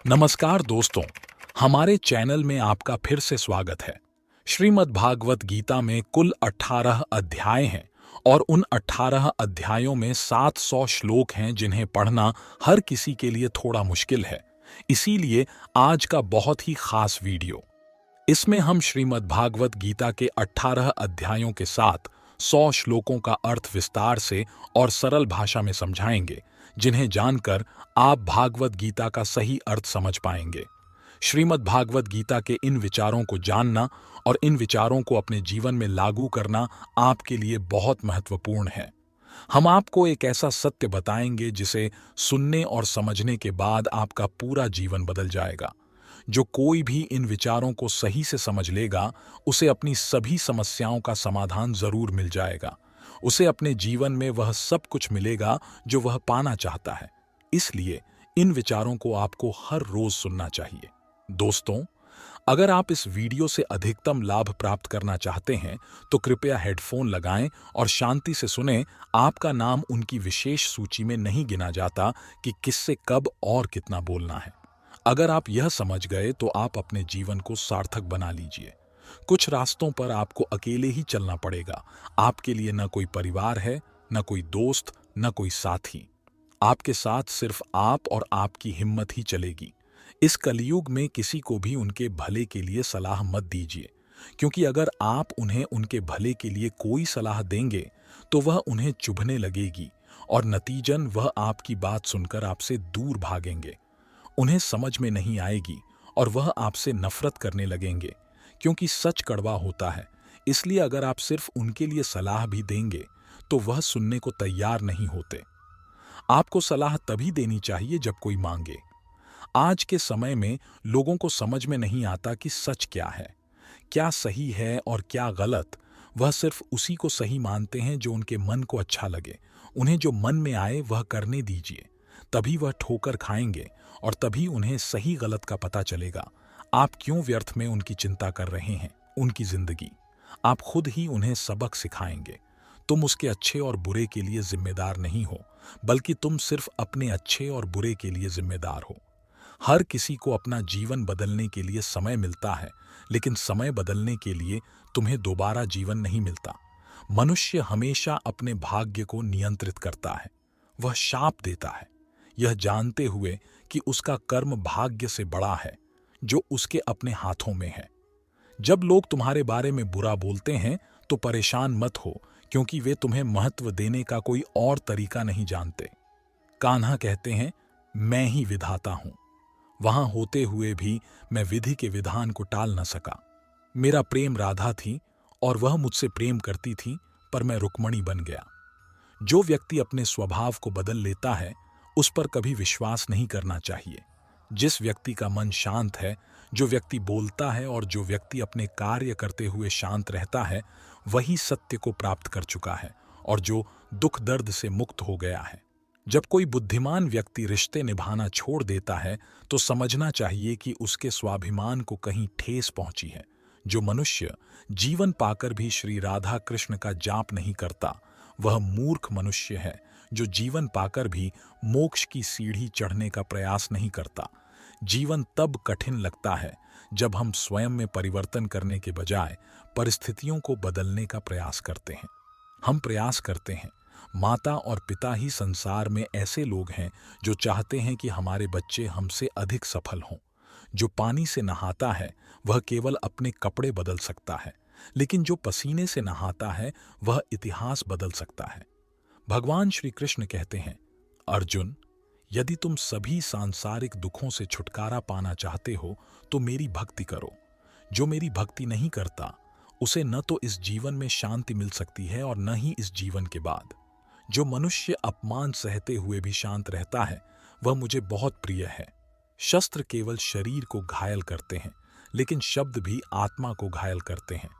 नमस्कार दोस्तों, हमारे चैनल में आपका फिर से स्वागत है। श्रीमद् भागवत गीता में कुल 18 अध्याय हैं और उन 18 अध्यायों में 700 श्लोक हैं जिन्हें पढ़ना हर किसी के लिए थोड़ा मुश्किल है। इसीलिए आज का बहुत ही खास वीडियो। इसमें हम श्रीमद् भागवत गीता के 18 अध्यायों के साथ 100 श्लोकों का अर्थ विस्तार से और सरल भाषा में समझाएंगे, जिन्हें जानकर आप भागवत गीता का सही अर्थ समझ पाएंगे। श्रीमद् भागवत गीता के इन विचारों को जानना और इन विचारों को अपने जीवन में लागू करना आपके लिए बहुत महत्वपूर्ण है। हम आपको एक ऐसा सत्य बताएंगे जिसे सुनने और समझने के बाद आपका पूरा जीवन बदल जाएगा। जो कोई भी इन विचारों को सही से समझ लेगा, उसे अपनी सभी समस्याओं का समाधान जरूर मिल जाएगा। उसे अपने जीवन में वह सब कुछ मिलेगा जो वह पाना चाहता है। इसलिए इन विचारों को आपको हर रोज सुनना चाहिए। दोस्तों, अगर आप इस वीडियो से अधिकतम लाभ प्राप्त करना चाहते हैं तो कृपया हेडफोन लगाएं और शांति से सुनें। आपका नाम उनकी विशेष सूची में नहीं गिना जाता कि किससे कब और कितना बोलना है। अगर आप यह समझ गए तो आप अपने जीवन को सार्थक बना लीजिए। कुछ रास्तों पर आपको अकेले ही चलना पड़ेगा। आपके लिए न कोई परिवार है, न कोई दोस्त, न कोई साथी। आपके साथ सिर्फ आप और आपकी हिम्मत ही चलेगी। इस कलयुग में किसी को भी उनके भले के लिए सलाह मत दीजिए, क्योंकि अगर आप उन्हें उनके भले के लिए कोई सलाह देंगे तो वह उन्हें चुभने लगेगी और नतीजन वह आपकी बात सुनकर आपसे दूर भागेंगे। उन्हें समझ में नहीं आएगी और वह आपसे नफरत करने लगेंगे, क्योंकि सच कड़वा होता है। इसलिए अगर आप सिर्फ उनके लिए सलाह भी देंगे तो वह सुनने को तैयार नहीं होते। आपको सलाह तभी देनी चाहिए जब कोई मांगे। आज के समय में लोगों को समझ में नहीं आता कि सच क्या है, क्या सही है और क्या गलत। वह सिर्फ उसी को सही मानते हैं जो उनके मन को अच्छा लगे। उन्हें जो मन में आए वह करने दीजिए, तभी वह ठोकर खाएंगे और तभी उन्हें सही गलत का पता चलेगा। आप क्यों व्यर्थ में उनकी चिंता कर रहे हैं? उनकी जिंदगी आप खुद ही उन्हें सबक सिखाएंगे। तुम उसके अच्छे और बुरे के लिए जिम्मेदार नहीं हो, बल्कि तुम सिर्फ अपने अच्छे और बुरे के लिए जिम्मेदार हो। हर किसी को अपना जीवन बदलने के लिए समय मिलता है, लेकिन समय बदलने के लिए तुम्हें दोबारा जीवन नहीं मिलता। मनुष्य हमेशा अपने भाग्य को नियंत्रित करता है। वह शाप देता है, यह जानते हुए कि उसका कर्म भाग्य से बड़ा है जो उसके अपने हाथों में है। जब लोग तुम्हारे बारे में बुरा बोलते हैं तो परेशान मत हो, क्योंकि वे तुम्हें महत्व देने का कोई और तरीका नहीं जानते। कान्हा कहते हैं, मैं ही विधाता हूं। वहां होते हुए भी मैं विधि के विधान को टाल न सका। मेरा प्रेम राधा थी और वह मुझसे प्रेम करती थी, पर मैं रुक्मणी बन गया। जो व्यक्ति अपने स्वभाव को बदल लेता है उस पर कभी विश्वास नहीं करना चाहिए। जिस व्यक्ति का मन शांत है, जो व्यक्ति बोलता है और जो व्यक्ति अपने कार्य करते हुए शांत रहता है, वही सत्य को प्राप्त कर चुका है और जो दुख दर्द से मुक्त हो गया है। जब कोई बुद्धिमान व्यक्ति रिश्ते निभाना छोड़ देता है तो समझना चाहिए कि उसके स्वाभिमान को कहीं ठेस पहुंची है। जो मनुष्य जीवन पाकर भी श्री राधा कृष्ण का जाप नहीं करता, वह मूर्ख मनुष्य है जो जीवन पाकर भी मोक्ष की सीढ़ी चढ़ने का प्रयास नहीं करता। जीवन तब कठिन लगता है जब हम स्वयं में परिवर्तन करने के बजाय परिस्थितियों को बदलने का प्रयास करते हैं। हम प्रयास करते हैं। माता और पिता ही संसार में ऐसे लोग हैं जो चाहते हैं कि हमारे बच्चे हमसे अधिक सफल हों। जो पानी से नहाता है वह केवल अपने कपड़े बदल सकता है, लेकिन जो पसीने से नहाता है वह इतिहास बदल सकता है। भगवान श्री कृष्ण कहते हैं, अर्जुन, यदि तुम सभी सांसारिक दुखों से छुटकारा पाना चाहते हो तो मेरी भक्ति करो। जो मेरी भक्ति नहीं करता उसे न तो इस जीवन में शांति मिल सकती है और न ही इस जीवन के बाद। जो मनुष्य अपमान सहते हुए भी शांत रहता है वह मुझे बहुत प्रिय है। शस्त्र केवल शरीर को घायल करते हैं, लेकिन शब्द भी आत्मा को घायल करते हैं।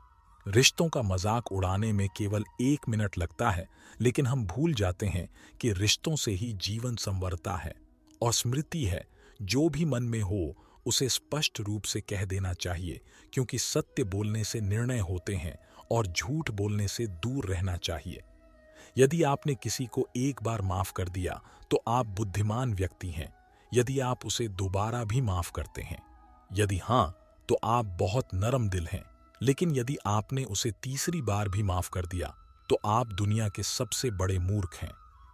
रिश्तों का मजाक उड़ाने में केवल 1 मिनट लगता है, लेकिन हम भूल जाते हैं कि रिश्तों से ही जीवन संवरता है। और स्मृति है, जो भी मन में हो उसे स्पष्ट रूप से कह देना चाहिए, क्योंकि सत्य बोलने से निर्णय होते हैं और झूठ बोलने से दूर रहना चाहिए। यदि आपने किसी को एक बार माफ कर दिया तो आप बुद्धिमान व्यक्ति हैं। यदि आप उसे दोबारा भी माफ करते हैं? यदि हाँ, तो आप बहुत नरम दिल हैं। लेकिन यदि आपने उसे तीसरी बार भी माफ कर दिया, तो आप दुनिया के सबसे बड़े मूर्ख हैं।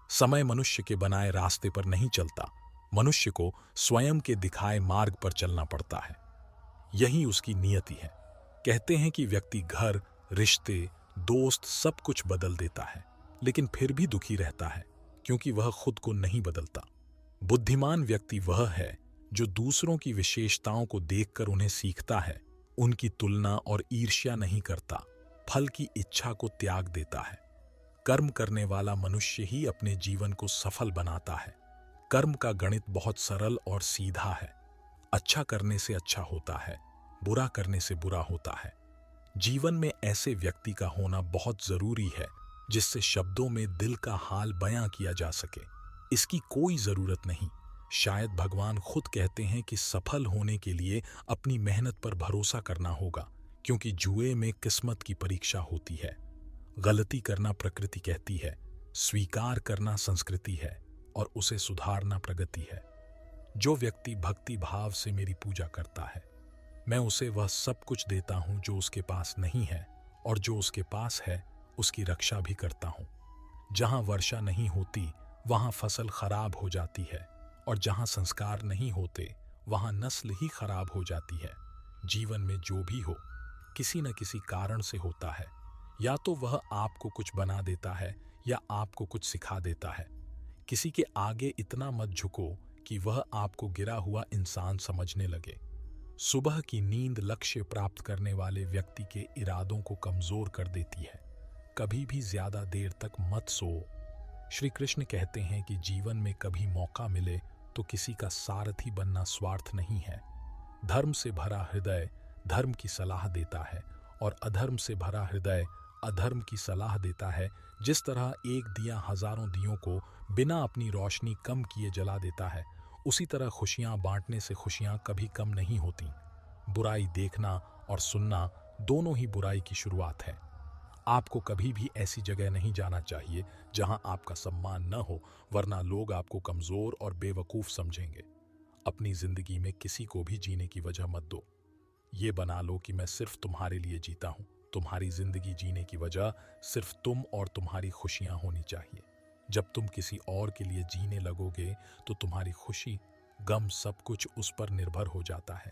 समय मनुष्य के बनाए रास्ते पर नहीं चलता, मनुष्य को स्वयं के दिखाए मार्ग पर चलना पड़ता है। यही उसकी नियति है। कहते हैं कि व्यक्ति घर, रिश्ते, दोस्त सब कुछ बदल देता है, लेकिन फिर भी दुखी रहता है, क्योंकि वह खुद को नहीं बदलता। बुद्धिमान व्यक्ति वह है जो दूसरों की विशेषताओं को देखकर उन्हें सीखता है, उनकी तुलना और ईर्ष्या नहीं करता, फल की इच्छा को त्याग देता है। कर्म करने वाला मनुष्य ही अपने जीवन को सफल बनाता है। कर्म का गणित बहुत सरल और सीधा है। अच्छा करने से अच्छा होता है, बुरा करने से बुरा होता है। जीवन में ऐसे व्यक्ति का होना बहुत जरूरी है जिससे शब्दों में दिल का हाल बयां किया जा सके। इसकी कोई जरूरत नहीं। शायद भगवान खुद कहते हैं कि सफल होने के लिए अपनी मेहनत पर भरोसा करना होगा, क्योंकि जुए में किस्मत की परीक्षा होती है। गलती करना प्रकृति कहती है, स्वीकार करना संस्कृति है, और उसे सुधारना प्रगति है। जो व्यक्ति भक्ति भाव से मेरी पूजा करता है, मैं उसे वह सब कुछ देता हूं जो उसके पास नहीं है, और जो उसके पास है उसकी रक्षा भी करता हूं। जहां वर्षा नहीं होती वहां फसल खराब हो जाती है, और जहां संस्कार नहीं होते वहां नस्ल ही खराब हो जाती है। जीवन में जो भी हो, किसी न किसी कारण से होता है। या तो वह आपको कुछ बना देता है या आपको कुछ सिखा देता है। किसी के आगे इतना मत झुको कि वह आपको गिरा हुआ इंसान समझने लगे। सुबह की नींद लक्ष्य प्राप्त करने वाले व्यक्ति के इरादों को कमजोर कर देती है। कभी भी ज्यादा देर तक मत सो। श्री कृष्ण कहते हैं कि जीवन में कभी मौका मिले तो किसी का सारथी बनना स्वार्थ नहीं है। धर्म से भरा हृदय धर्म की सलाह देता है, और अधर्म से भरा हृदय अधर्म की सलाह देता है। जिस तरह एक दिया हजारों दियों को बिना अपनी रोशनी कम किए जला देता है, उसी तरह खुशियां बांटने से खुशियां कभी कम नहीं होती। बुराई देखना और सुनना दोनों ही बुराई की शुरुआत है। आपको कभी भी ऐसी जगह नहीं जाना चाहिए जहां आपका सम्मान न हो, वरना लोग आपको कमजोर और बेवकूफ समझेंगे। अपनी जिंदगी में किसी को भी जीने की वजह मत दो। ये बना लो कि मैं सिर्फ तुम्हारे लिए जीता हूं। तुम्हारी जिंदगी जीने की वजह सिर्फ तुम और तुम्हारी खुशियां होनी चाहिए। जब तुम किसी और के लिए जीने लगोगे तो तुम्हारी खुशी, गम सब कुछ उस पर निर्भर हो जाता है।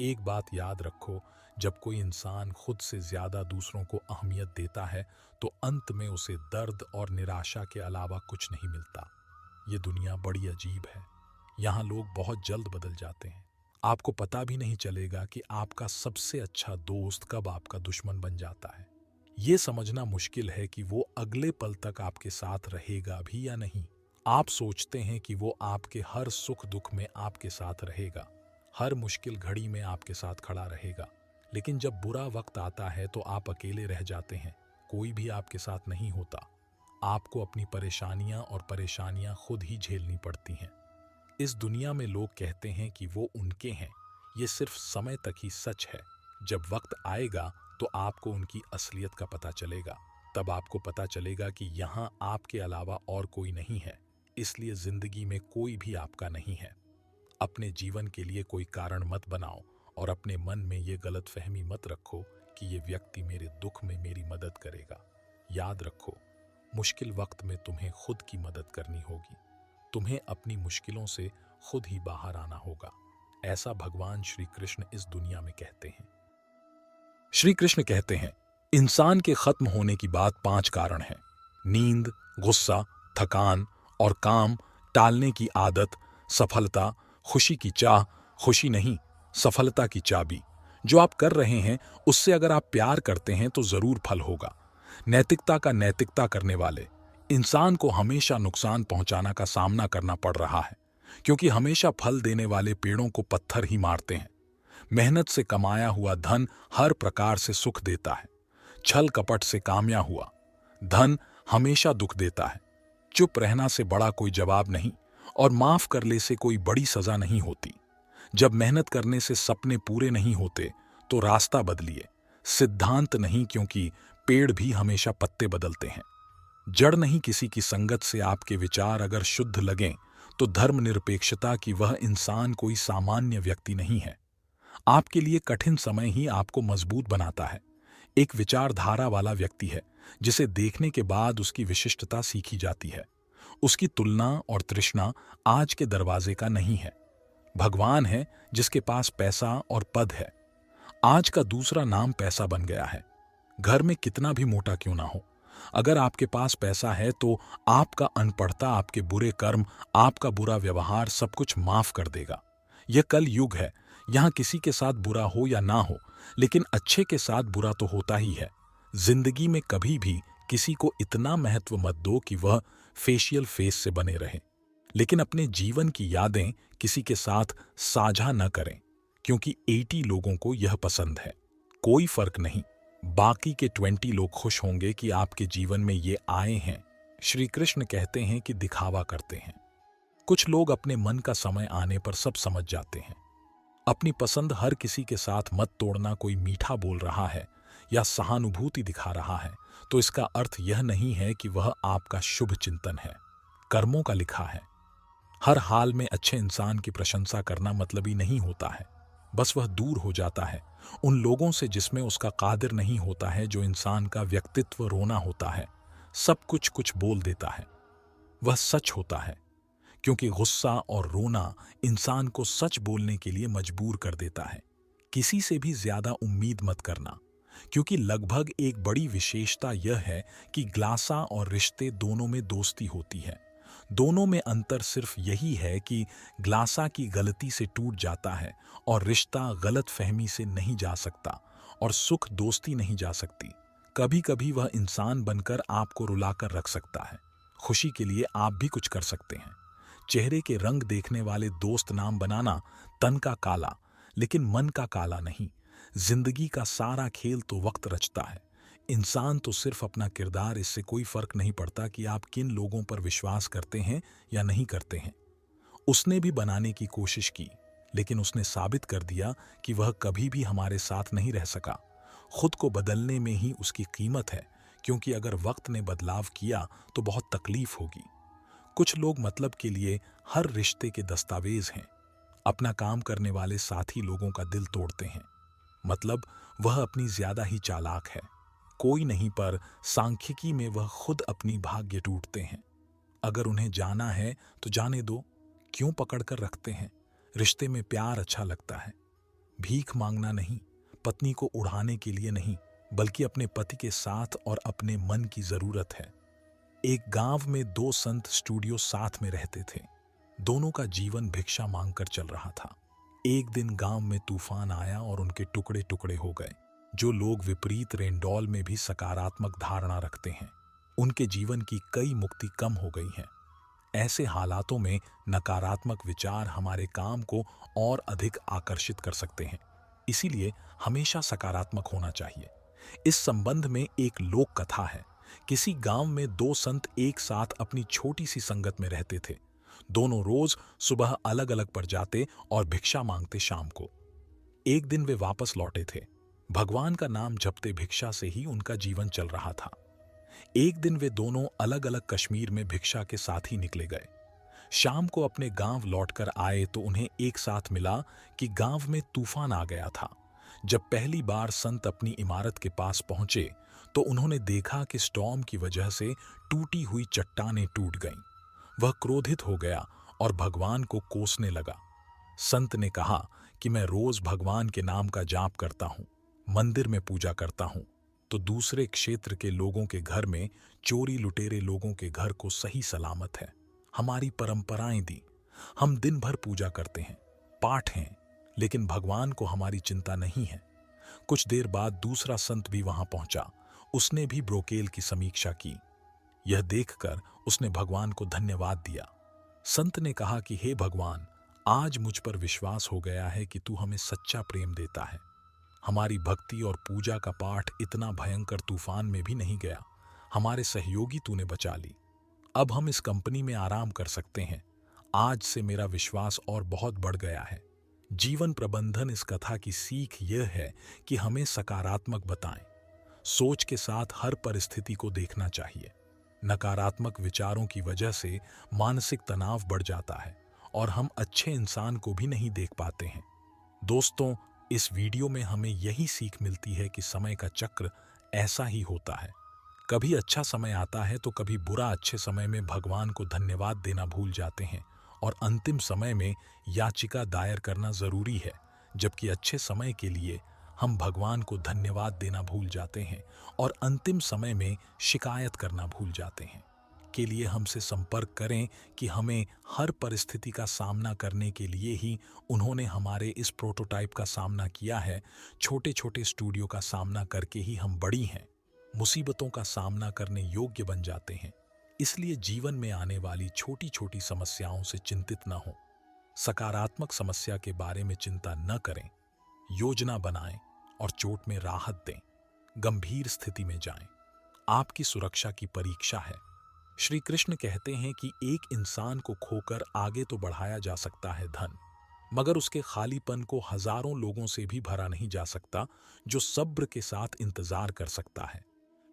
एक बात याद रखो, जब कोई इंसान खुद से ज्यादा दूसरों को अहमियत देता है तो अंत में उसे दर्द और निराशा के अलावा कुछ नहीं मिलता। ये दुनिया बड़ी अजीब है। यहाँ लोग बहुत जल्द बदल जाते हैं। आपको पता भी नहीं चलेगा कि आपका सबसे अच्छा दोस्त कब आपका दुश्मन बन जाता है। ये समझना मुश्किल है कि वो अगले पल तक आपके साथ रहेगा भी या नहीं। आप सोचते हैं कि वो आपके हर सुख दुख में आपके साथ रहेगा, हर मुश्किल घड़ी में आपके साथ खड़ा रहेगा, लेकिन जब बुरा वक्त आता है तो आप अकेले रह जाते हैं। कोई भी आपके साथ नहीं होता। आपको अपनी परेशानियां और परेशानियां खुद ही झेलनी पड़ती हैं। इस दुनिया में लोग कहते हैं कि वो उनके हैं। ये सिर्फ समय तक ही सच है। जब वक्त आएगा तो आपको उनकी असलियत का पता चलेगा। तब आपको पता चलेगा कि यहाँ आपके अलावा और कोई नहीं है। इसलिए जिंदगी में कोई भी आपका नहीं है। अपने जीवन के लिए कोई कारण मत बनाओ, और अपने मन में ये गलतफहमी मत रखो कि ये व्यक्ति मेरे दुख में मेरी मदद करेगा। याद रखो, मुश्किल वक्त में तुम्हें खुद की मदद करनी होगी। तुम्हें अपनी मुश्किलों से खुद ही बाहर आना होगा। ऐसा भगवान श्री कृष्ण इस दुनिया में कहते हैं। श्री कृष्ण कहते हैं, इंसान के खत्म होने की बात 5 कारण हैं: नींद, गुस्सा, थकान और काम टालने की आदत, सफलता, खुशी की चाह, खुशी नहीं सफलता की चाबी। जो आप कर रहे हैं उससे अगर आप प्यार करते हैं तो जरूर फल होगा। नैतिकता का नैतिकता करने वाले इंसान को हमेशा नुकसान पहुंचाना का सामना करना पड़ रहा है, क्योंकि हमेशा फल देने वाले पेड़ों को पत्थर ही मारते हैं। मेहनत से कमाया हुआ धन हर प्रकार से सुख देता है। छल कपट से कामया हुआ धन हमेशा दुख देता है। चुप रहना से बड़ा कोई जवाब नहीं, और माफ कर ले से कोई बड़ी सजा नहीं होती। जब मेहनत करने से सपने पूरे नहीं होते तो रास्ता बदलिए, सिद्धांत नहीं, क्योंकि पेड़ भी हमेशा पत्ते बदलते हैं। जड़ नहीं किसी की संगत से आपके विचार अगर शुद्ध लगें तो धर्मनिरपेक्षता की वह इंसान कोई सामान्य व्यक्ति नहीं है। आपके लिए कठिन समय ही आपको मजबूत बनाता है। एक विचारधारा वाला व्यक्ति है जिसे देखने के बाद उसकी विशिष्टता सीखी जाती है। उसकी तुलना और तृष्णा आज के दरवाजे का नहीं है। भगवान है जिसके पास पैसा और पद है। आज का दूसरा नाम पैसा बन गया है। घर में कितना भी मोटा क्यों ना हो, अगर आपके पास पैसा है तो आपका अनपढ़ता, आपके बुरे कर्म, आपका बुरा व्यवहार सब कुछ माफ कर देगा। यह कल युग है। यहां किसी के साथ बुरा हो या ना हो, लेकिन अच्छे के साथ बुरा तो होता ही है। जिंदगी में कभी भी किसी को इतना महत्व मत दो कि वह फेशियल फेस से बने रहे, लेकिन अपने जीवन की यादें किसी के साथ साझा न करें, क्योंकि 80 लोगों को यह पसंद है। कोई फर्क नहीं, बाकी के 20 लोग खुश होंगे कि आपके जीवन में ये आए हैं। श्री कृष्ण कहते हैं कि दिखावा करते हैं। कुछ लोग अपने मन का समय आने पर सब समझ जाते हैं। अपनी पसंद हर किसी के साथ मत तोड़ना। कोई मीठा बोल रहा है या सहानुभूति दिखा रहा है तो इसका अर्थ यह नहीं है कि वह आपका शुभ चिंतन है। कर्मों का लिखा है। हर हाल में अच्छे इंसान की प्रशंसा करना मतलबी नहीं होता है। बस वह दूर हो जाता है उन लोगों से जिसमें उसका कादिर नहीं होता है। जो इंसान का व्यक्तित्व रोना होता है, सब कुछ कुछ बोल देता है, वह सच होता है, क्योंकि गुस्सा और रोना इंसान को सच बोलने के लिए मजबूर कर देता है। किसी से भी ज्यादा उम्मीद मत करना, क्योंकि लगभग एक बड़ी विशेषता यह है कि ग्लासा और रिश्ते दोनों में दोस्ती होती है। दोनों में अंतर सिर्फ यही है कि ग्लासा की गलती से टूट जाता है और रिश्ता गलत फहमी से नहीं जा सकता, और सुख दोस्ती नहीं जा सकती। कभी कभी वह इंसान बनकर आपको रुलाकर रख सकता है। खुशी के लिए आप भी कुछ कर सकते हैं। चेहरे के रंग देखने वाले दोस्त नाम बनाना, तन का काला लेकिन मन का काला नहीं। जिंदगी का सारा खेल तो वक्त रचता है। इंसान तो सिर्फ अपना किरदार। इससे कोई फर्क नहीं पड़ता कि आप किन लोगों पर विश्वास करते हैं या नहीं करते हैं। उसने भी बनाने की कोशिश की, लेकिन उसने साबित कर दिया कि वह कभी भी हमारे साथ नहीं रह सका। खुद को बदलने में ही उसकी कीमत है, क्योंकि अगर वक्त ने बदलाव किया तो बहुत तकलीफ होगी। कुछ लोग मतलब के लिए हर रिश्ते के दस्तावेज हैं। अपना काम करने वाले साथी लोगों का दिल तोड़ते हैं। मतलब वह अपनी ज्यादा ही चालाक है। कोई नहीं, पर सांख्यिकी में वह खुद अपनी भाग्य टूटते हैं। अगर उन्हें जाना है तो जाने दो, क्यों पकड़ कर रखते हैं। रिश्ते में प्यार अच्छा लगता है, भीख मांगना नहीं, पत्नी को उड़ाने के लिए नहीं, बल्कि अपने पति के साथ और अपने मन की जरूरत है। एक गांव में 2 संत स्टूडियो साथ में रहते थे। दोनों का जीवन भिक्षा मांगकर चल रहा था। एक दिन गांव में तूफान आया और उनके टुकड़े टुकड़े हो गए। जो लोग विपरीत रेनडॉल में भी सकारात्मक धारणा रखते हैं, उनके जीवन की कई मुक्ति कम हो गई हैं। ऐसे हालातों में नकारात्मक विचार हमारे काम को और अधिक आकर्षित कर सकते हैं। इसीलिए हमेशा सकारात्मक होना चाहिए। इस संबंध में एक लोक कथा है। किसी गांव में 2 संत एक साथ अपनी छोटी सी संगत में रहते थे। दोनों रोज सुबह अलग अलग पर जाते और भिक्षा मांगते शाम को। एक दिन वे वापस लौटे थे। भगवान का नाम जपते भिक्षा से ही उनका जीवन चल रहा था। एक दिन वे दोनों अलग अलग कश्मीर में भिक्षा के साथ ही निकले गए। शाम को अपने गांव लौटकर आए तो उन्हें एक साथ मिला कि गांव में तूफान आ गया था। जब पहली बार संत अपनी इमारत के पास पहुंचे तो उन्होंने देखा कि स्टॉर्म की वजह से टूटी हुई चट्टानें टूट गईं। वह क्रोधित हो गया और भगवान को कोसने लगा। संत ने कहा कि मैं रोज भगवान के नाम का जाप करता हूं, मंदिर में पूजा करता हूं, तो दूसरे क्षेत्र के लोगों के घर में चोरी लुटेरे लोगों के घर को सही सलामत है। हमारी परंपराएं दी, हम दिन भर पूजा करते हैं, पाठ हैं, लेकिन भगवान को हमारी चिंता नहीं है। कुछ देर बाद दूसरा संत भी वहां पहुंचा। उसने भी ब्रोकेल की समीक्षा की। यह देखकर उसने भगवान को धन्यवाद दिया। संत ने कहा कि हे भगवान, आज मुझ पर विश्वास हो गया है कि तू हमें सच्चा प्रेम देता है। हमारी भक्ति और पूजा का पाठ इतना भयंकर तूफान में भी नहीं गया। हमारे सहयोगी तूने बचा ली। अब हम इस कंपनी में आराम कर सकते हैं। आज से मेरा विश्वास और बहुत बढ़ गया है। जीवन प्रबंधन इस कथा की सीख यह है कि हमें सकारात्मक बताएं। सोच के साथ हर परिस्थिति को देखना चाहिए। नकारात्मक विचारों की वजह से मानसिक तनाव बढ़ जाता है और हम अच्छे इंसान को भी नहीं देख पाते हैं। दोस्तों, इस वीडियो में हमें यही सीख मिलती है कि समय का चक्र ऐसा ही होता है। कभी अच्छा समय आता है तो कभी बुरा। अच्छे समय में भगवान को धन्यवाद देना भूल जाते हैं और अंतिम समय में याचिका दायर करना जरूरी है, जबकि अच्छे समय के लिए हम भगवान को धन्यवाद देना भूल जाते हैं और अंतिम समय में शिकायत करना भूल जाते हैं। के लिए हमसे संपर्क करें कि हमें हर परिस्थिति का सामना करने के लिए ही उन्होंने हमारे इस प्रोटोटाइप का सामना किया है। छोटे छोटे स्टूडियो का सामना करके ही हम बड़ी हैं, मुसीबतों का सामना करने योग्य बन जाते हैं। इसलिए जीवन में आने वाली छोटी छोटी समस्याओं से चिंतित न हो, सकारात्मक समस्या के बारे में चिंता न करें, योजना बनाएं और चोट में राहत दें। गंभीर स्थिति में जाएं, आपकी सुरक्षा की परीक्षा है। श्री कृष्ण कहते हैं कि एक इंसान को खोकर आगे तो बढ़ाया जा सकता है धन, मगर उसके खालीपन को हजारों लोगों से भी भरा नहीं जा सकता जो सब्र के साथ इंतजार कर सकता है।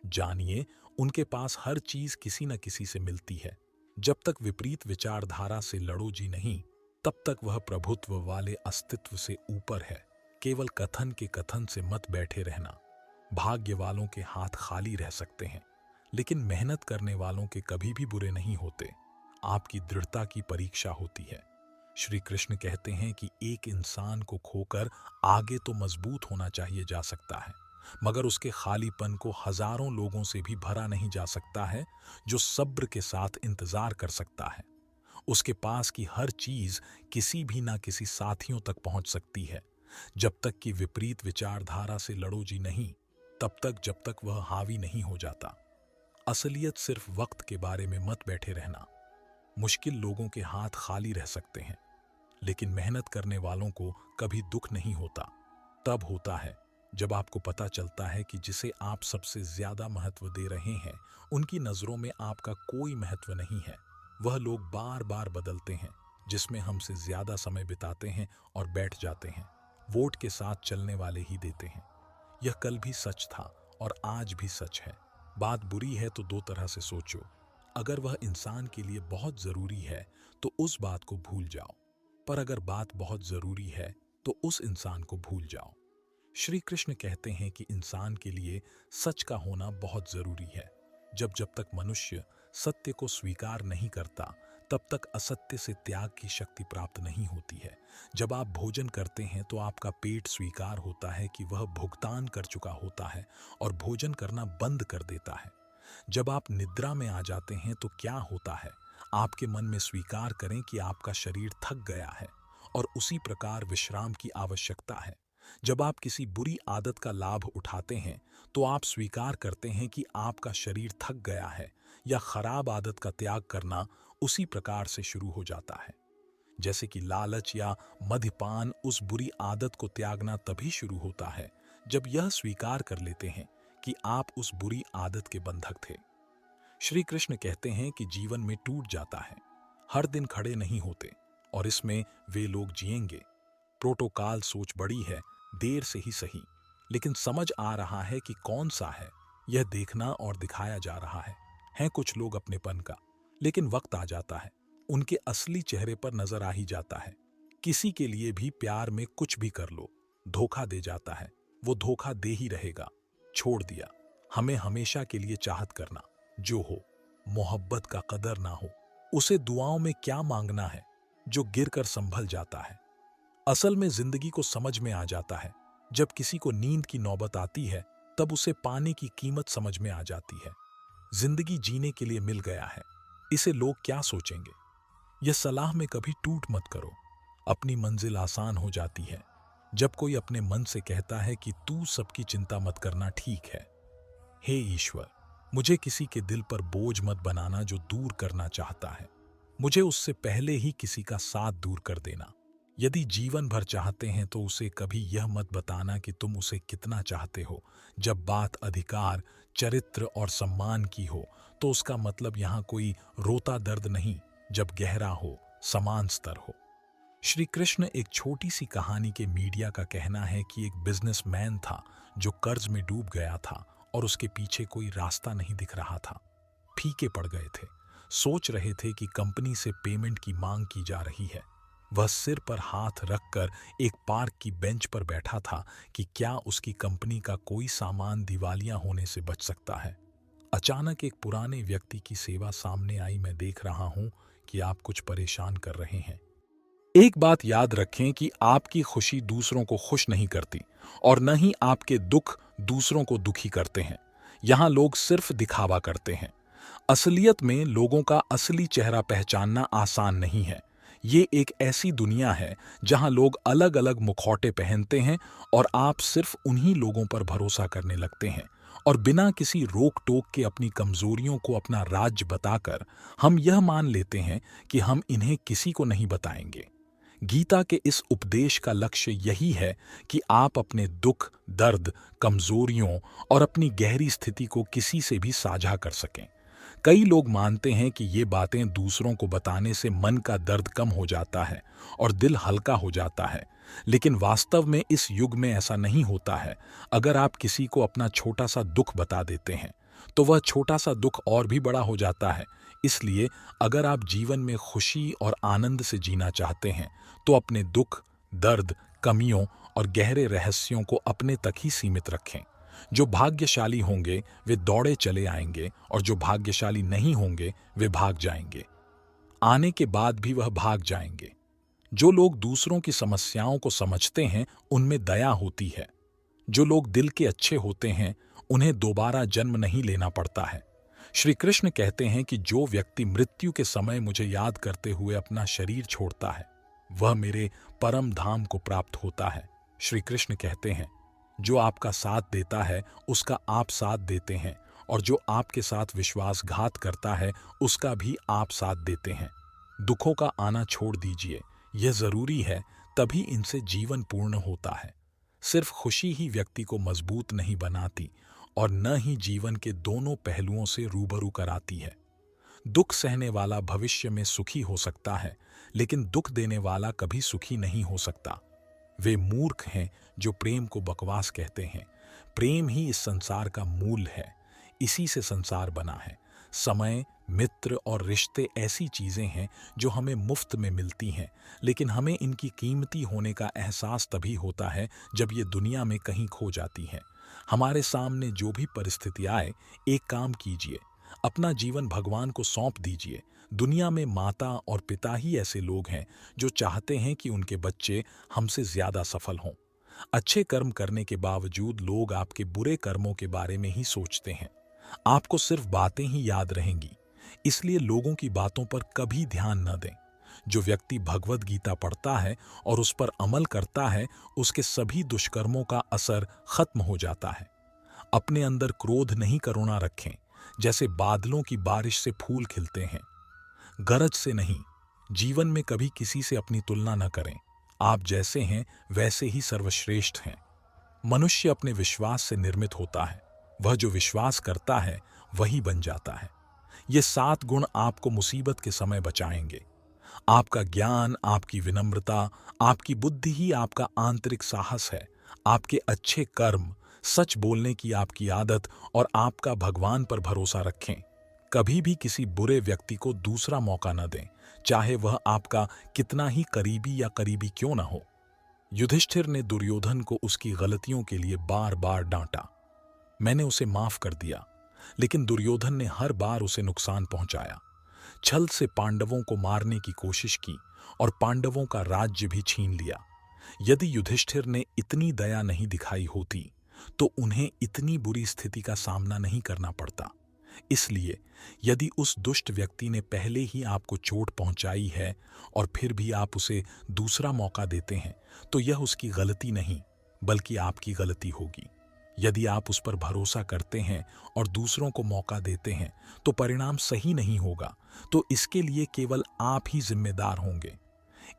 जानिए, उनके पास हर चीज किसी न किसी से मिलती है। जब तक विपरीत विचारधारा से लड़ो जी नहीं, तब तक वह प्रभुत्व वाले अस्तित्व से ऊपर है। केवल कथन के कथन से मत बैठे रहना। भाग्य वालों के हाथ खाली रह सकते हैं, लेकिन मेहनत करने वालों के कभी भी बुरे नहीं होते। आपकी दृढ़ता की परीक्षा होती है। श्री कृष्ण कहते हैं कि एक इंसान को खोकर आगे तो मजबूत होना चाहिए जा सकता है, मगर उसके खालीपन को हजारों लोगों से भी भरा नहीं जा सकता है जो सब्र के साथ इंतजार कर सकता है। उसके पास की हर चीज किसी भी ना किसी साथियों तक पहुंच सकती है। जब तक कि विपरीत विचारधारा से लड़ो जी नहीं, तब तक जब तक वह हावी नहीं हो जाता। असलियत सिर्फ वक्त के बारे में मत बैठे रहना। मुश्किल लोगों के हाथ खाली रह सकते हैं, लेकिन मेहनत करने वालों को कभी दुख नहीं होता। तब होता है जब आपको पता चलता है कि जिसे आप सबसे ज्यादा महत्व दे रहे हैं, उनकी नजरों में आपका कोई महत्व नहीं है। वह लोग बार बार बदलते हैं जिसमें हमसे ज्यादा समय बिताते हैं और बैठ जाते हैं। वोट के साथ चलने वाले ही देते हैं। यह कल भी सच था और आज भी सच है। बात बुरी है तो दो तरह से सोचो। अगर वह इंसान के लिए बहुत जरूरी है तो उस बात को भूल जाओ, पर अगर बात बहुत जरूरी है तो उस इंसान को भूल जाओ। श्री कृष्ण कहते हैं कि इंसान के लिए सच का होना बहुत जरूरी है। जब तक मनुष्य सत्य को स्वीकार नहीं करता, तब तक असत्य से त्याग की शक्ति प्राप्त नहीं होती है। जब आप भोजन करते हैं तो आपका पेट स्वीकार होता है कि वह भुगतान कर चुका होता है और भोजन करना बंद कर देता है। जब आप निद्रा में आ जाते हैं तो क्या होता है? आपके मन में स्वीकार करें कि आपका शरीर थक गया है और उसी प्रकार विश्राम की आवश्यकता है। जब आप किसी बुरी आदत का लाभ उठाते हैं तो आप स्वीकार करते हैं कि आपका शरीर थक गया है, या खराब आदत का त्याग करना उसी प्रकार से शुरू हो जाता है। जैसे कि लालच या मद्यपान, उस बुरी आदत को त्यागना तभी शुरू होता है जब यह स्वीकार कर लेते हैं कि आप उस बुरी आदत के बंधक थे। श्री कृष्ण कहते हैं कि जीवन में टूट जाता है, हर दिन खड़े नहीं होते, और इसमें वे लोग जिएंगे। प्रोटोकॉल सोच बड़ी है, देर से ही सही, लेकिन समझ आ रहा है कि कौन सा है। यह देखना और दिखाया जा रहा है। हैं कुछ लोग अपनेपन का, लेकिन वक्त आ जाता है उनके असली चेहरे पर नजर आ ही जाता है। किसी के लिए भी प्यार में कुछ भी कर लो, धोखा दे जाता है, वो धोखा दे ही रहेगा। छोड़ दिया। हमें हमेशा के लिए चाहत करना, जो हो, मोहब्बत का कदर ना हो, उसे दुआओं में क्या मांगना है जो गिर कर संभल जाता है। असल में जिंदगी को समझ में आ जाता है। जब किसी को नींद की नौबत आती है तब उसे पाने की कीमत समझ में आ जाती है। जिंदगी जीने के लिए मिल गया है, इसे लोग क्या सोचेंगे। यह सलाह में कभी टूट मत करो। अपनी मंजिल आसान हो जाती है जब कोई अपने मन से कहता है कि तू सबकी चिंता मत करना, ठीक है। हे ईश्वर, मुझे किसी के दिल पर बोझ मत बनाना जो दूर करना चाहता है। मुझे उससे पहले ही किसी का साथ दूर कर देना। यदि जीवन भर चाहते हैं तो उसे कभी यह मत बताना कि तुम उसे कितना चाहते हो। जब बात अधिकार, चरित्र और सम्मान की हो तो उसका मतलब यहाँ कोई रोता दर्द नहीं, जब गहरा हो, समान स्तर हो। श्री कृष्ण एक छोटी सी कहानी के मीडिया का कहना है कि एक बिजनेसमैन था जो कर्ज में डूब गया था और उसके पीछे कोई रास्ता नहीं दिख रहा था। फीके पड़ गए थे। सोच रहे थे कि कंपनी से पेमेंट की मांग की जा रही है। वह सिर पर हाथ रखकर एक पार्क की बेंच पर बैठा था कि क्या उसकी कंपनी का कोई सामान दिवालिया होने से बच सकता है। अचानक एक पुराने व्यक्ति की सेवा सामने आई। मैं देख रहा हूं कि आप कुछ परेशान कर रहे हैं। एक बात याद रखें कि आपकी खुशी दूसरों को खुश नहीं करती और न ही आपके दुख दूसरों को दुखी करते हैं। यहां लोग सिर्फ दिखावा करते हैं। असलियत में लोगों का असली चेहरा पहचानना आसान नहीं है। ये एक ऐसी दुनिया है जहां लोग अलग अलग मुखौटे पहनते हैं और आप सिर्फ उन्हीं लोगों पर भरोसा करने लगते हैं और बिना किसी रोक टोक के अपनी कमजोरियों को अपना राज बताकर हम यह मान लेते हैं कि हम इन्हें किसी को नहीं बताएंगे। गीता के इस उपदेश का लक्ष्य यही है कि आप अपने दुख, दर्द, कमजोरियों और अपनी गहरी स्थिति को किसी से भी साझा कर सकें। कई लोग मानते हैं कि ये बातें दूसरों को बताने से मन का दर्द कम हो जाता है और दिल हल्का हो जाता है, लेकिन वास्तव में इस युग में ऐसा नहीं होता है। अगर आप किसी को अपना छोटा सा दुख बता देते हैं तो वह छोटा सा दुख और भी बड़ा हो जाता है। इसलिए अगर आप जीवन में खुशी और आनंद से जीना चाहते हैं तो अपने दुख, दर्द, कमियों और गहरे रहस्यों को अपने तक ही सीमित रखें। जो भाग्यशाली होंगे वे दौड़े चले आएंगे और जो भाग्यशाली नहीं होंगे वे भाग जाएंगे। आने के बाद भी वह भाग जाएंगे। जो लोग दूसरों की समस्याओं को समझते हैं उनमें दया होती है। जो लोग दिल के अच्छे होते हैं उन्हें दोबारा जन्म नहीं लेना पड़ता है। श्री कृष्ण कहते हैं कि जो व्यक्ति मृत्यु के समय मुझे याद करते हुए अपना शरीर छोड़ता है वह मेरे परम धाम को प्राप्त होता है। श्री कृष्ण कहते हैं जो आपका साथ देता है उसका आप साथ देते हैं और जो आपके साथ विश्वासघात करता है उसका भी आप साथ देते हैं। दुखों का आना छोड़ दीजिए, यह जरूरी है, तभी इनसे जीवन पूर्ण होता है। सिर्फ खुशी ही व्यक्ति को मजबूत नहीं बनाती और न ही जीवन के दोनों पहलुओं से रूबरू कराती है। दुख सहने वाला भविष्य में सुखी हो सकता है, लेकिन दुख देने वाला कभी सुखी नहीं हो सकता। वे मूर्ख हैं जो प्रेम को बकवास कहते हैं। प्रेम ही इस संसार का मूल है। इसी से संसार बना है। समय, मित्र और रिश्ते ऐसी चीजें हैं जो हमें मुफ्त में मिलती हैं, लेकिन हमें इनकी कीमती होने का एहसास तभी होता है जब ये दुनिया में कहीं खो जाती हैं। हमारे सामने जो भी परिस्थिति आए, एक काम कीजिए, अपना जीवन भगवान को सौंप दीजिए। दुनिया में माता और पिता ही ऐसे लोग हैं जो चाहते हैं कि उनके बच्चे हमसे ज्यादा सफल हों। अच्छे कर्म करने के बावजूद लोग आपके बुरे कर्मों के बारे में ही सोचते हैं। आपको सिर्फ बातें ही याद रहेंगी, इसलिए लोगों की बातों पर कभी ध्यान न दें। जो व्यक्ति भगवद गीता पढ़ता है और उस पर अमल करता है, उसके सभी दुष्कर्मों का असर खत्म हो जाता है। अपने अंदर क्रोध नहीं, करुणा रखें। जैसे बादलों की बारिश से फूल खिलते हैं, गरज से नहीं। जीवन में कभी किसी से अपनी तुलना न करें। आप जैसे हैं वैसे ही सर्वश्रेष्ठ हैं। मनुष्य अपने विश्वास से निर्मित होता है। वह जो विश्वास करता है वही बन जाता है। ये 7 गुण आपको मुसीबत के समय बचाएंगे। आपका ज्ञान, आपकी विनम्रता, आपकी बुद्धि ही आपका आंतरिक साहस है। आपके अच्छे कर्म, सच बोलने की आपकी आदत और आपका भगवान पर भरोसा रखें। कभी भी किसी बुरे व्यक्ति को दूसरा मौका न दें, चाहे वह आपका कितना ही करीबी या करीबी क्यों न हो। युधिष्ठिर ने दुर्योधन को उसकी गलतियों के लिए बार बार डांटा। मैंने उसे माफ कर दिया, लेकिन दुर्योधन ने हर बार उसे नुकसान पहुंचाया। छल से पांडवों को मारने की कोशिश की और पांडवों का राज्य भी छीन लिया। यदि युधिष्ठिर ने इतनी दया नहीं दिखाई होती तो उन्हें इतनी बुरी स्थिति का सामना नहीं करना पड़ता। इसलिए यदि उस दुष्ट व्यक्ति ने पहले ही आपको चोट पहुंचाई है और फिर भी आप उसे दूसरा मौका देते हैं तो यह उसकी गलती नहीं बल्कि आपकी गलती होगी। यदि आप उस पर भरोसा करते हैं और दूसरों को मौका देते हैं तो परिणाम सही नहीं होगा, तो इसके लिए केवल आप ही जिम्मेदार होंगे।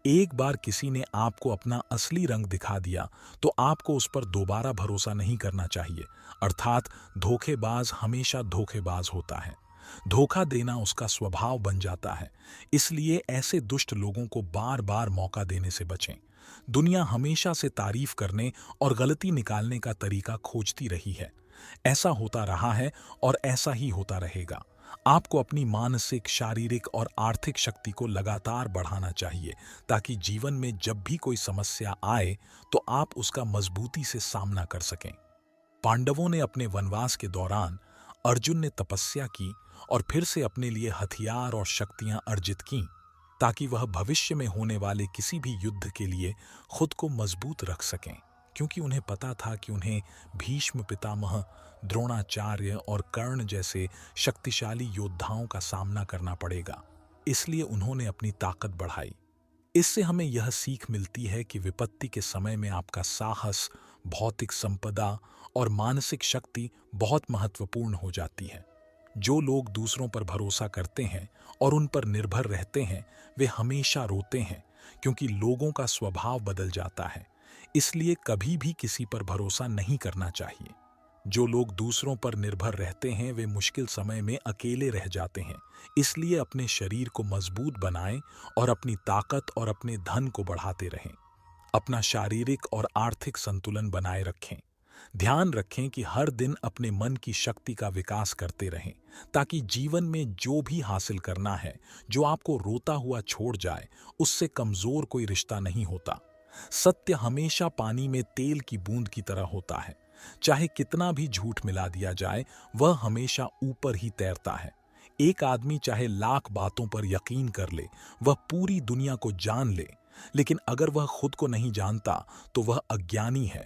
एक बार किसी ने आपको अपना असली रंग दिखा दिया तो आपको उस पर दोबारा भरोसा नहीं करना चाहिए। अर्थात धोखेबाज हमेशा धोखेबाज होता है। धोखा देना उसका स्वभाव बन जाता है। इसलिए ऐसे दुष्ट लोगों को बार बार मौका देने से बचें। दुनिया हमेशा से तारीफ करने और गलती निकालने का तरीका खोजती रही है। ऐसा होता रहा है और ऐसा ही होता रहेगा। आपको अपनी मानसिक, शारीरिक और आर्थिक शक्ति को लगातार बढ़ाना चाहिए ताकि जीवन में जब भी कोई समस्या आए तो आप उसका मजबूती से सामना कर सकें। पांडवों ने अपने वनवास के दौरान, अर्जुन ने तपस्या की और फिर से अपने लिए हथियार और शक्तियां अर्जित की ताकि वह भविष्य में होने वाले किसी भी युद्ध के लिए खुद को मजबूत रख सकें, क्योंकि उन्हें पता था कि उन्हें भीष्म पितामह, द्रोणाचार्य और कर्ण जैसे शक्तिशाली योद्धाओं का सामना करना पड़ेगा। इसलिए उन्होंने अपनी ताकत बढ़ाई। इससे हमें यह सीख मिलती है कि विपत्ति के समय में आपका साहस, भौतिक संपदा और मानसिक शक्ति बहुत महत्वपूर्ण हो जाती है। जो लोग दूसरों पर भरोसा करते हैं और उन पर निर्भर रहते हैं, वे हमेशा रोते हैं, क्योंकि लोगों का स्वभाव बदल जाता है। इसलिए कभी भी किसी पर भरोसा नहीं करना चाहिए। जो लोग दूसरों पर निर्भर रहते हैं, वे मुश्किल समय में अकेले रह जाते हैं। इसलिए अपने शरीर को मजबूत बनाएं और अपनी ताकत और अपने धन को बढ़ाते रहें। अपना शारीरिक और आर्थिक संतुलन बनाए रखें। ध्यान रखें कि हर दिन अपने मन की शक्ति का विकास करते रहें, ताकि जीवन में जो भी हासिल करना है, जो आपको रोता हुआ छोड़ जाए, उससे कमजोर कोई रिश्ता नहीं होता। सत्य हमेशा पानी में तेल की बूंद की तरह होता है। चाहे कितना भी झूठ मिला दिया जाए, वह हमेशा ऊपर ही तैरता है। एक आदमी चाहे लाख बातों पर यकीन कर ले, वह पूरी दुनिया को जान ले, लेकिन अगर वह खुद को नहीं जानता तो वह अज्ञानी है।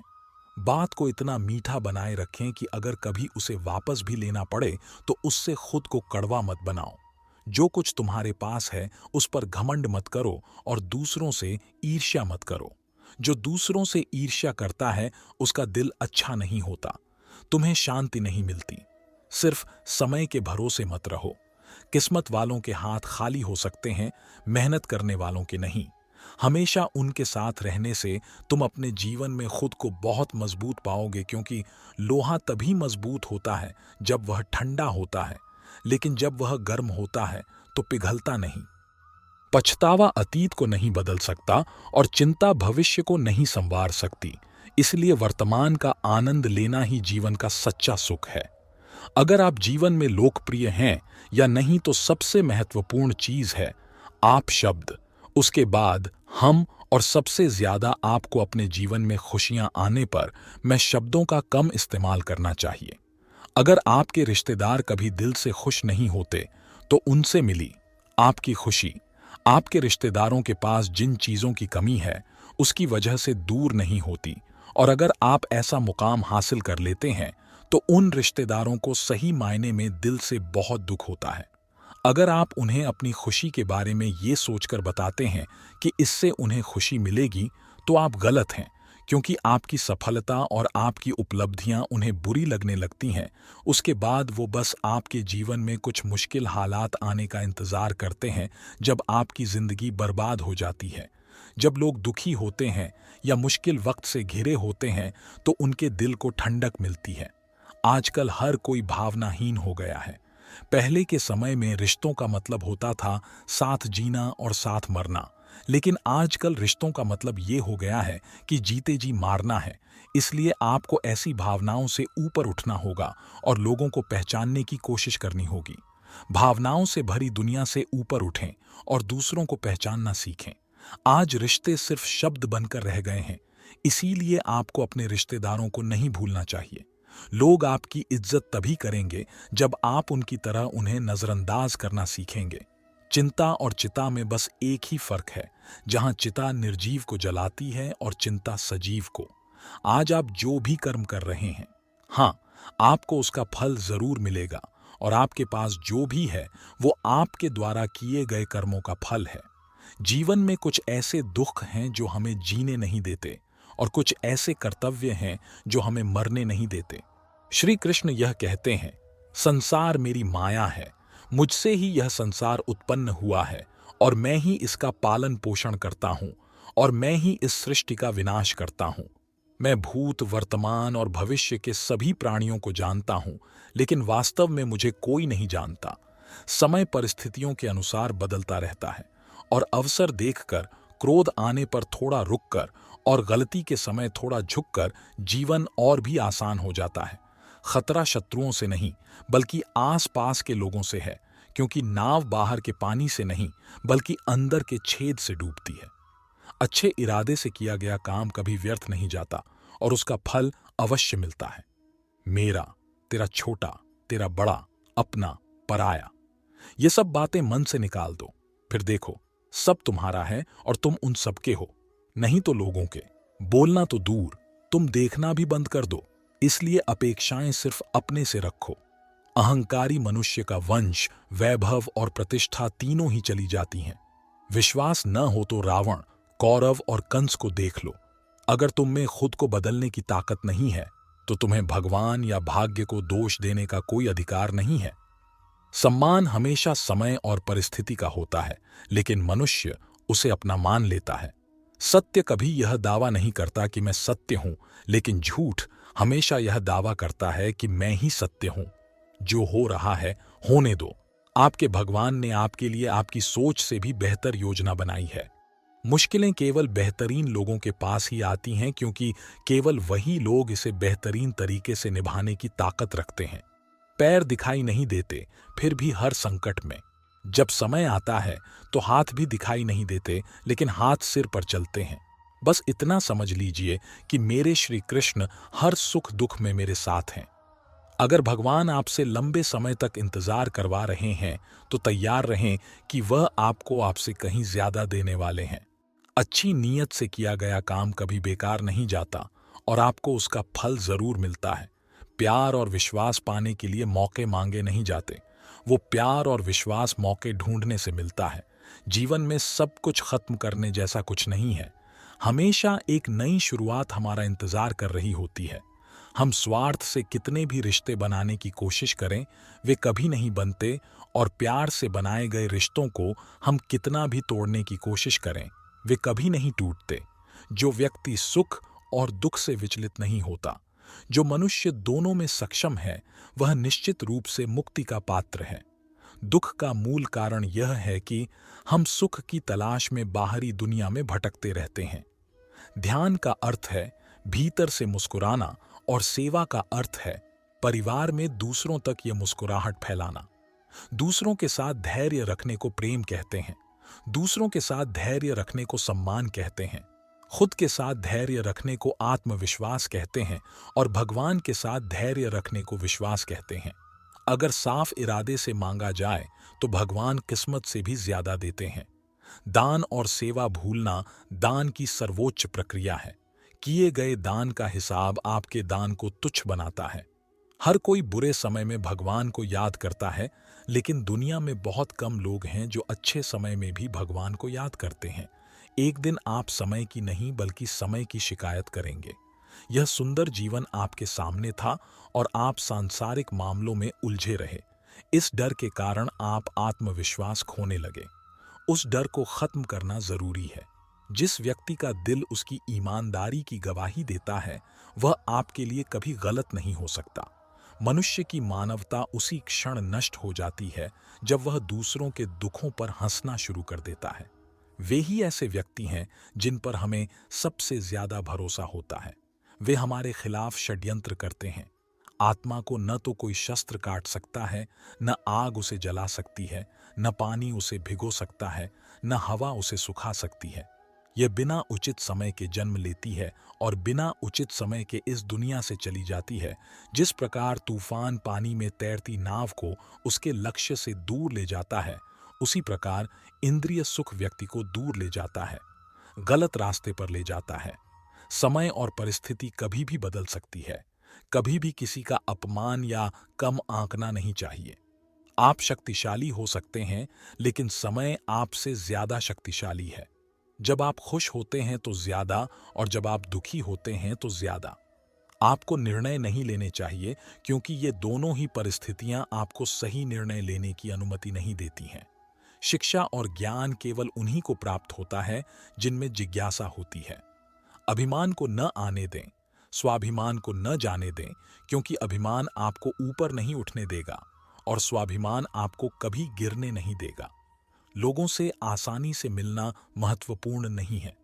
बात को इतना मीठा बनाए रखें कि अगर कभी उसे वापस भी लेना पड़े तो उससे खुद को कड़वा मत बनाओ। जो कुछ तुम्हारे पास है उस पर घमंड मत करो और दूसरों से ईर्ष्या मत करो। जो दूसरों से ईर्ष्या करता है उसका दिल अच्छा नहीं होता। तुम्हें शांति नहीं मिलती। सिर्फ समय के भरोसे मत रहो। किस्मत वालों के हाथ खाली हो सकते हैं, मेहनत करने वालों के नहीं। हमेशा उनके साथ रहने से तुम अपने जीवन में खुद को बहुत मजबूत पाओगे, क्योंकि लोहा तभी मजबूत होता है जब वह ठंडा होता है, लेकिन जब वह गर्म होता है तो पिघलता नहीं। पछतावा अतीत को नहीं बदल सकता और चिंता भविष्य को नहीं संवार सकती। इसलिए वर्तमान का आनंद लेना ही जीवन का सच्चा सुख है। अगर आप जीवन में लोकप्रिय हैं या नहीं तो सबसे महत्वपूर्ण चीज है आप शब्द, उसके बाद हम, और सबसे ज्यादा आपको अपने जीवन में खुशियां आने पर मैं शब्दों का कम इस्तेमाल करना चाहिए। अगर आपके रिश्तेदार कभी दिल से खुश नहीं होते तो उनसे मिली आपकी खुशी आपके रिश्तेदारों के पास जिन चीजों की कमी है उसकी वजह से दूर नहीं होती। और अगर आप ऐसा मुकाम हासिल कर लेते हैं तो उन रिश्तेदारों को सही मायने में दिल से बहुत दुख होता है। अगर आप उन्हें अपनी खुशी के बारे में ये सोचकर बताते हैं कि इससे उन्हें खुशी मिलेगी, तो आप गलत हैं, क्योंकि आपकी सफलता और आपकी उपलब्धियां उन्हें बुरी लगने लगती हैं। उसके बाद वो बस आपके जीवन में कुछ मुश्किल हालात आने का इंतजार करते हैं, जब आपकी जिंदगी बर्बाद हो जाती है। जब लोग दुखी होते हैं या मुश्किल वक्त से घिरे होते हैं तो उनके दिल को ठंडक मिलती है। आजकल हर कोई भावनाहीन हो गया है। पहले के समय में रिश्तों का मतलब होता था साथ जीना और साथ मरना, लेकिन आजकल रिश्तों का मतलब ये हो गया है कि जीते जी मारना है। इसलिए आपको ऐसी भावनाओं से ऊपर उठना होगा और लोगों को पहचानने की कोशिश करनी होगी। भावनाओं से भरी दुनिया से ऊपर उठें और दूसरों को पहचानना सीखें। आज रिश्ते सिर्फ शब्द बनकर रह गए हैं, इसीलिए आपको अपने रिश्तेदारों को नहीं भूलना चाहिए। लोग आपकी इज्जत तभी करेंगे जब आप उनकी तरह उन्हें नजरअंदाज करना सीखेंगे। चिंता और चिता में बस एक ही फर्क है, जहां चिता निर्जीव को जलाती है और चिंता सजीव को। आज आप जो भी कर्म कर रहे हैं, हाँ, आपको उसका फल जरूर मिलेगा, और आपके पास जो भी है वो आपके द्वारा किए गए कर्मों का फल है। जीवन में कुछ ऐसे दुख हैं जो हमें जीने नहीं देते, और कुछ ऐसे कर्तव्य हैं जो हमें मरने नहीं देते। श्री कृष्ण यह कहते हैं, संसार मेरी माया है, मुझसे ही यह संसार उत्पन्न हुआ है, और मैं ही इसका पालन पोषण करता हूं, और मैं ही इस सृष्टि का विनाश करता हूं। मैं भूत, वर्तमान और भविष्य के सभी प्राणियों को जानता हूं, लेकिन वास्तव में मुझे कोई नहीं जानता। समय परिस्थितियों के अनुसार बदलता रहता है, और अवसर देखकर, क्रोध आने पर थोड़ा रुककर और गलती के समय थोड़ा झुककर जीवन और भी आसान हो जाता है। खतरा शत्रुओं से नहीं, बल्कि आसपास के लोगों से है, क्योंकि नाव बाहर के पानी से नहीं, बल्कि अंदर के छेद से डूबती है। अच्छे इरादे से किया गया काम कभी व्यर्थ नहीं जाता और उसका फल अवश्य मिलता है। मेरा, तेरा छोटा, तेरा बड़ा, अपना, पराया, ये सब बातें मन से निकाल दो। फिर देखो, सब तुम्हारा है और तुम उन सबके हो, नहीं तो लोगों के। बोलना तो दूर, तुम देखना भी बंद कर दो। इसलिए अपेक्षाएं सिर्फ अपने से रखो। अहंकारी मनुष्य का वंश, वैभव और प्रतिष्ठा तीनों ही चली जाती हैं। विश्वास न हो तो रावण, कौरव और कंस को देख लो। अगर तुम में खुद को बदलने की ताकत नहीं है तो तुम्हें भगवान या भाग्य को दोष देने का कोई अधिकार नहीं है। सम्मान हमेशा समय और परिस्थिति का होता है, लेकिन मनुष्य उसे अपना मान लेता है। सत्य कभी यह दावा नहीं करता कि मैं सत्य हूं, लेकिन झूठ हमेशा यह दावा करता है कि मैं ही सत्य हूं। जो हो रहा है होने दो। आपके भगवान ने आपके लिए आपकी सोच से भी बेहतर योजना बनाई है। मुश्किलें केवल बेहतरीन लोगों के पास ही आती हैं, क्योंकि केवल वही लोग इसे बेहतरीन तरीके से निभाने की ताकत रखते हैं। पैर दिखाई नहीं देते, फिर भी हर संकट में। जब समय आता है तो हाथ भी दिखाई नहीं देते, लेकिन हाथ सिर पर चलते हैं। बस इतना समझ लीजिए कि मेरे श्री कृष्ण हर सुख दुख में मेरे साथ हैं। अगर भगवान आपसे लंबे समय तक इंतजार करवा रहे हैं तो तैयार रहें कि वह आपको आपसे कहीं ज्यादा देने वाले हैं। अच्छी नीयत से किया गया काम कभी बेकार नहीं जाता और आपको उसका फल जरूर मिलता है। प्यार और विश्वास पाने के लिए मौके मांगे नहीं जाते, वो प्यार और विश्वास मौके ढूंढने से मिलता है। जीवन में सब कुछ खत्म करने जैसा कुछ नहीं है। हमेशा एक नई शुरुआत हमारा इंतजार कर रही होती है। हम स्वार्थ से कितने भी रिश्ते बनाने की कोशिश करें, वे कभी नहीं बनते, और प्यार से बनाए गए रिश्तों को हम कितना भी तोड़ने की कोशिश करें, वे कभी नहीं टूटते। जो व्यक्ति सुख और दुख से विचलित नहीं होता, जो मनुष्य दोनों में सक्षम है, वह निश्चित रूप से मुक्ति का पात्र है। दुख का मूल कारण यह है कि हम सुख की तलाश में बाहरी दुनिया में भटकते रहते हैं। ध्यान का अर्थ है भीतर से मुस्कुराना, और सेवा का अर्थ है परिवार में दूसरों तक यह मुस्कुराहट फैलाना। दूसरों के साथ धैर्य रखने को प्रेम कहते हैं, दूसरों के साथ धैर्य रखने को सम्मान कहते हैं, खुद के साथ धैर्य रखने को आत्मविश्वास कहते हैं, और भगवान के साथ धैर्य रखने को विश्वास कहते हैं। अगर साफ इरादे से मांगा जाए तो भगवान किस्मत से भी ज्यादा देते हैं। दान और सेवा भूलना दान की सर्वोच्च प्रक्रिया है। किए गए दान का हिसाब आपके दान को तुच्छ बनाता है। हर कोई बुरे समय में भगवान को याद करता है, लेकिन दुनिया में बहुत कम लोग हैं जो अच्छे समय में भी भगवान को याद करते हैं। एक दिन आप समय की नहीं बल्कि समय की शिकायत करेंगे। यह सुंदर जीवन आपके सामने था और आप सांसारिक मामलों में उलझे रहे। इस डर के कारण आप आत्मविश्वास खोने लगे। उस डर को खत्म करना जरूरी है। जिस व्यक्ति का दिल उसकी ईमानदारी की गवाही देता है, वह आपके लिए कभी गलत नहीं हो सकता। मनुष्य की मानवता उसी क्षण नष्ट हो जाती है जब वह दूसरों के दुखों पर हंसना शुरू कर देता है। वे ही ऐसे व्यक्ति हैं जिन पर हमें सबसे ज्यादा भरोसा होता है। वे हमारे खिलाफ षड्यंत्र करते हैं। आत्मा को न तो कोई शस्त्र काट सकता है, न आग उसे जला सकती है, न पानी उसे भिगो सकता है, न हवा उसे सुखा सकती है। यह बिना उचित समय के जन्म लेती है और बिना उचित समय के इस दुनिया से चली जाती है। जिस प्रकार तूफान पानी में तैरती नाव को उसके लक्ष्य से दूर ले जाता है, उसी प्रकार इंद्रिय सुख व्यक्ति को दूर ले जाता है, गलत रास्ते पर ले जाता है। समय और परिस्थिति कभी भी बदल सकती है। कभी भी किसी का अपमान या कम आंकना नहीं चाहिए। आप शक्तिशाली हो सकते हैं, लेकिन समय आपसे ज्यादा शक्तिशाली है। जब आप खुश होते हैं तो ज्यादा, और जब आप दुखी होते हैं तो ज्यादा। आपको निर्णय नहीं लेने चाहिए, क्योंकि ये दोनों ही परिस्थितियां आपको सही निर्णय लेने की अनुमति नहीं देती हैं। शिक्षा और ज्ञान केवल उन्हीं को प्राप्त होता है जिनमें जिज्ञासा होती है। अभिमान को न आने दें, स्वाभिमान को न जाने दें, क्योंकि अभिमान आपको ऊपर नहीं उठने देगा और स्वाभिमान आपको कभी गिरने नहीं देगा। लोगों से आसानी से मिलना महत्वपूर्ण नहीं है।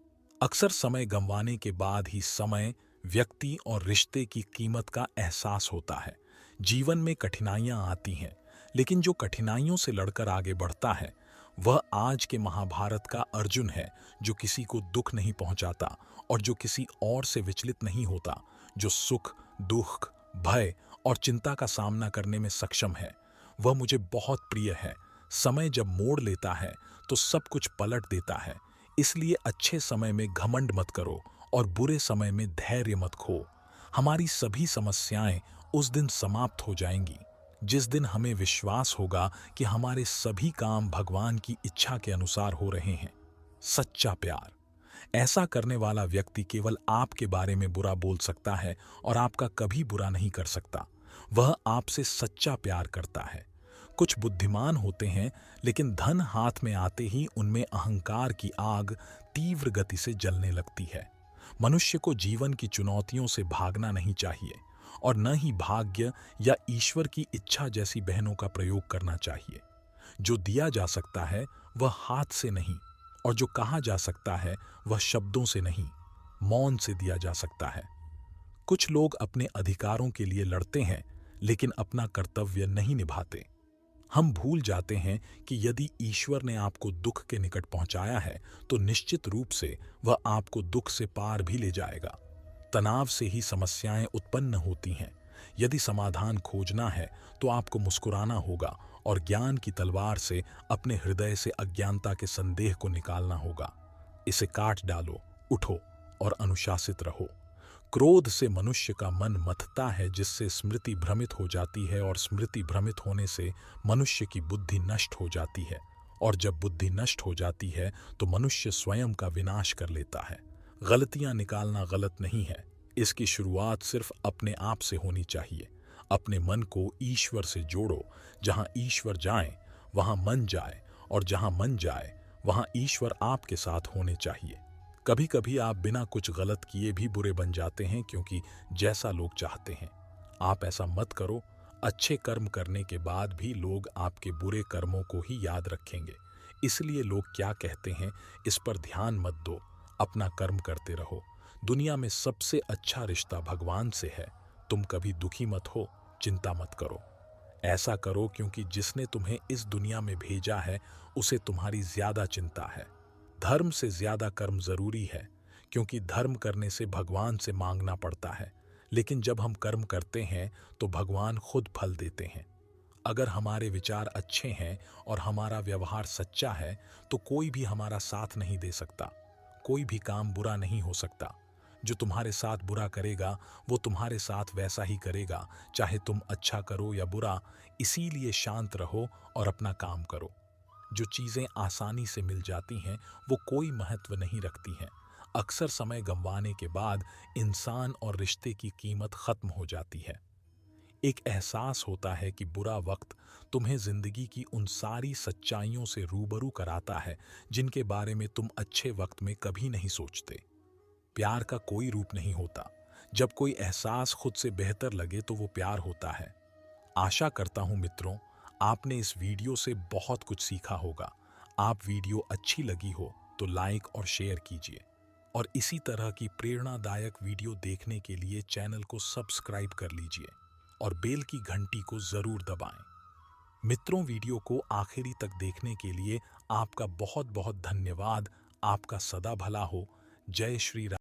अक्सर समय गंवाने के बाद ही समय, व्यक्ति और रिश्ते की कीमत का एहसास होता है। जीवन में कठिनाइयां आती हैं, लेकिन जो कठिनाइयों से लड़कर आगे बढ़ता है वह आज के महाभारत का अर्जुन है, जो किसी को दुख नहीं पहुंचाता और जो किसी और से विचलित नहीं होता, जो सुख, दुख, भय और चिंता का सामना करने में सक्षम है। वह मुझे बहुत प्रिय है। समय जब मोड़ लेता है तो सब कुछ पलट देता है। इसलिए अच्छे समय में घमंड मत करो और बुरे समय में धैर्य मत खो। हमारी सभी समस्याएं उस दिन समाप्त हो जाएंगी जिस दिन हमें विश्वास होगा कि हमारे सभी काम भगवान की इच्छा के अनुसार हो रहे हैं। सच्चा प्यार। ऐसा करने वाला व्यक्ति केवल आपके बारे में बुरा बोल सकता है और आपका कभी बुरा नहीं कर सकता। वह आपसे सच्चा प्यार करता है। कुछ बुद्धिमान होते हैं, लेकिन धन हाथ में आते ही उनमें अहंकार की आग तीव्र गति से जलने लगती है। मनुष्य को जीवन की चुनौतियों से भागना नहीं चाहिए और न ही भाग्य या ईश्वर की इच्छा जैसी बहनों का प्रयोग करना चाहिए। जो दिया जा सकता है वह हाथ से नहीं, और जो कहा जा सकता है वह शब्दों से नहीं, मौन से दिया जा सकता है। कुछ लोग अपने अधिकारों के लिए लड़ते हैं, लेकिन अपना कर्तव्य नहीं निभाते। हम भूल जाते हैं कि यदि ईश्वर ने आपको दुख के निकट पहुंचाया है तो निश्चित रूप से वह आपको दुख से पार भी ले जाएगा। तनाव से ही समस्याएं उत्पन्न होती हैं। यदि समाधान खोजना है तो आपको मुस्कुराना होगा और ज्ञान की तलवार से अपने हृदय से अज्ञानता के संदेह को निकालना होगा। इसे काट डालो, उठो और अनुशासित रहो। क्रोध से मनुष्य का मन मथता है, जिससे स्मृति भ्रमित हो जाती है, और स्मृति भ्रमित होने से मनुष्य की बुद्धि नष्ट हो जाती है, और जब बुद्धि नष्ट हो जाती है तो मनुष्य स्वयं का विनाश कर लेता है। गलतियां निकालना गलत नहीं है, इसकी शुरुआत सिर्फ अपने आप से होनी चाहिए। अपने मन को ईश्वर से जोड़ो। जहां ईश्वर जाए वहां मन जाए, और जहां मन जाए वहां ईश्वर आपके साथ होने चाहिए। कभी कभी आप बिना कुछ गलत किए भी बुरे बन जाते हैं, क्योंकि जैसा लोग चाहते हैं। आप ऐसा मत करो। अच्छे कर्म करने के बाद भी लोग आपके बुरे कर्मों को ही याद रखेंगे। इसलिए लोग क्या कहते हैं इस पर ध्यान मत दो, अपना कर्म करते रहो। दुनिया में सबसे अच्छा रिश्ता भगवान से है। तुम कभी दुखी मत हो, चिंता मत करो। ऐसा करो क्योंकि जिसने तुम्हें इस दुनिया में भेजा है उसे तुम्हारी ज्यादा चिंता है। धर्म से ज्यादा कर्म जरूरी है, क्योंकि धर्म करने से भगवान से मांगना पड़ता है, लेकिन जब हम कर्म करते हैं तो भगवान खुद फल देते हैं। अगर हमारे विचार अच्छे हैं और हमारा व्यवहार सच्चा है तो कोई भी हमारा साथ नहीं दे सकता। कोई भी काम बुरा नहीं हो सकता। जो तुम्हारे साथ बुरा करेगा वो तुम्हारे साथ वैसा ही करेगा, चाहे तुम अच्छा करो या बुरा। इसीलिए शांत रहो और अपना काम करो। जो चीजें आसानी से मिल जाती हैं वो कोई महत्व नहीं रखती हैं। अक्सर समय गंवाने के बाद इंसान और रिश्ते की कीमत खत्म हो जाती है। एक एहसास होता है कि बुरा वक्त तुम्हें जिंदगी की उन सारी सच्चाइयों से रूबरू कराता है जिनके बारे में तुम अच्छे वक्त में कभी नहीं सोचते। प्यार का कोई रूप नहीं होता। जब कोई एहसास खुद से बेहतर लगे तो वो प्यार होता है। आशा करता हूं मित्रों, आपने इस वीडियो से बहुत कुछ सीखा होगा। आप वीडियो अच्छी लगी हो तो लाइक और शेयर कीजिए, और इसी तरह की प्रेरणादायक वीडियो देखने के लिए चैनल को सब्सक्राइब कर लीजिए और बेल की घंटी को जरूर दबाएं। मित्रों, वीडियो को आखिरी तक देखने के लिए आपका बहुत बहुत धन्यवाद। आपका सदा भला हो। जय श्री राम।